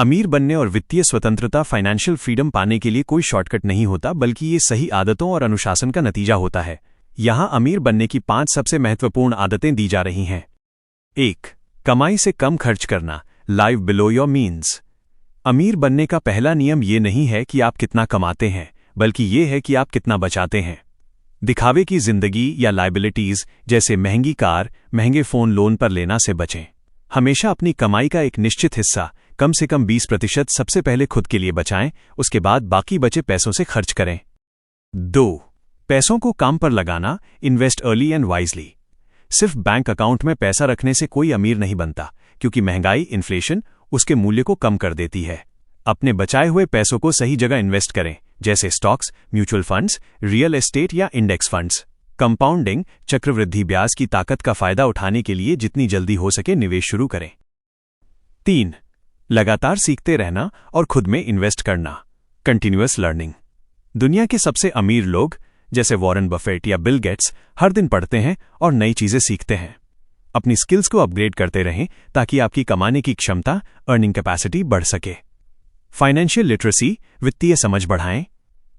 अमीर बनने और वित्तीय स्वतंत्रता फाइनेंशियल फ्रीडम पाने के लिए कोई शॉर्टकट नहीं होता, बल्कि ये सही आदतों और अनुशासन का नतीजा होता है। यहाँ अमीर बनने की 5 सबसे महत्वपूर्ण आदतें दी जा रही हैं। 1. कमाई से कम खर्च करना, लाइव बिलो योर मीन्स। अमीर बनने का पहला नियम ये नहीं है कि आप कितना कमाते हैं, बल्कि ये है कि आप कितना बचाते हैं। दिखावे की जिंदगी या लायबिलिटीज जैसे महंगी कार, महंगे फोन लोन पर लेना से बचें। हमेशा अपनी कमाई का एक निश्चित हिस्सा, कम से कम 20% सबसे पहले खुद के लिए बचाएं, उसके बाद बाकी बचे पैसों से खर्च करें। 2. पैसों को काम पर लगाना, इन्वेस्ट अर्ली एंड वाइजली। सिर्फ बैंक अकाउंट में पैसा रखने से कोई अमीर नहीं बनता, क्योंकि महंगाई, इन्फ्लेशन उसके मूल्य को कम कर देती है। अपने बचाए हुए पैसों को सही जगह इन्वेस्ट करें, जैसे stocks, mutual funds, real estate या इंडेक्स फंड्स। कंपाउंडिंग, चक्रवृद्धि ब्याज की ताकत का फायदा उठाने के लिए जितनी जल्दी हो सके निवेश शुरू करें। 3. लगातार सीखते रहना और खुद में इन्वेस्ट करना, कंटिन्यूअस लर्निंग। दुनिया के सबसे अमीर लोग जैसे वॉरेन बफेट या बिल गेट्स हर दिन पढ़ते हैं और नई चीजें सीखते हैं। अपनी स्किल्स को अपग्रेड करते रहें ताकि आपकी कमाने की क्षमता, अर्निंग कैपेसिटी बढ़ सके। फाइनेंशियल लिटरेसी, वित्तीय समझ बढ़ाएं।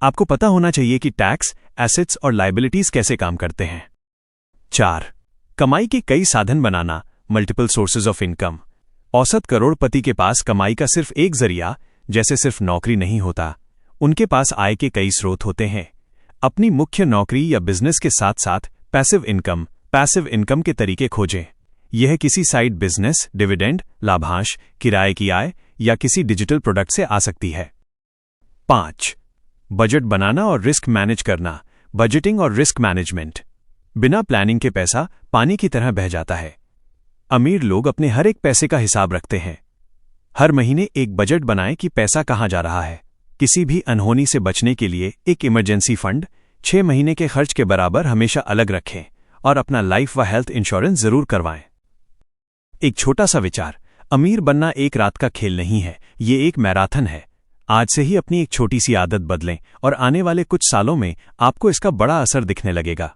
आपको पता होना चाहिए कि टैक्स, एसेट्स और लायबिलिटीज कैसे काम करते हैं। 4. कमाई के कई साधन बनाना, मल्टीपल सोर्सेज ऑफ इनकम। औसत करोड़पति के पास कमाई का सिर्फ एक जरिया, जैसे सिर्फ नौकरी नहीं होता, उनके पास आय के कई स्रोत होते हैं। अपनी मुख्य नौकरी या बिजनेस के साथ साथ पैसिव इनकम के तरीके खोजें। यह किसी साइड बिजनेस, डिविडेंड, लाभांश, किराए की आय या किसी डिजिटल प्रोडक्ट से आ सकती है। 5. बजट बनाना और रिस्क मैनेज करना, बजटिंग और रिस्क मैनेजमेंट। बिना प्लानिंग के पैसा पानी की तरह बह जाता है। अमीर लोग अपने हर एक पैसे का हिसाब रखते हैं। हर महीने एक बजट बनाएं कि पैसा कहां जा रहा है। किसी भी अनहोनी से बचने के लिए एक इमरजेंसी फंड 6 महीने के खर्च के बराबर हमेशा अलग रखें और अपना लाइफ व हेल्थ इंश्योरेंस जरूर करवाएं। एक छोटा सा विचार, अमीर बनना एक रात का खेल नहीं है, ये एक मैराथन है। आज से ही अपनी एक छोटी सी आदत बदलें और आने वाले कुछ सालों में आपको इसका बड़ा असर दिखने लगेगा।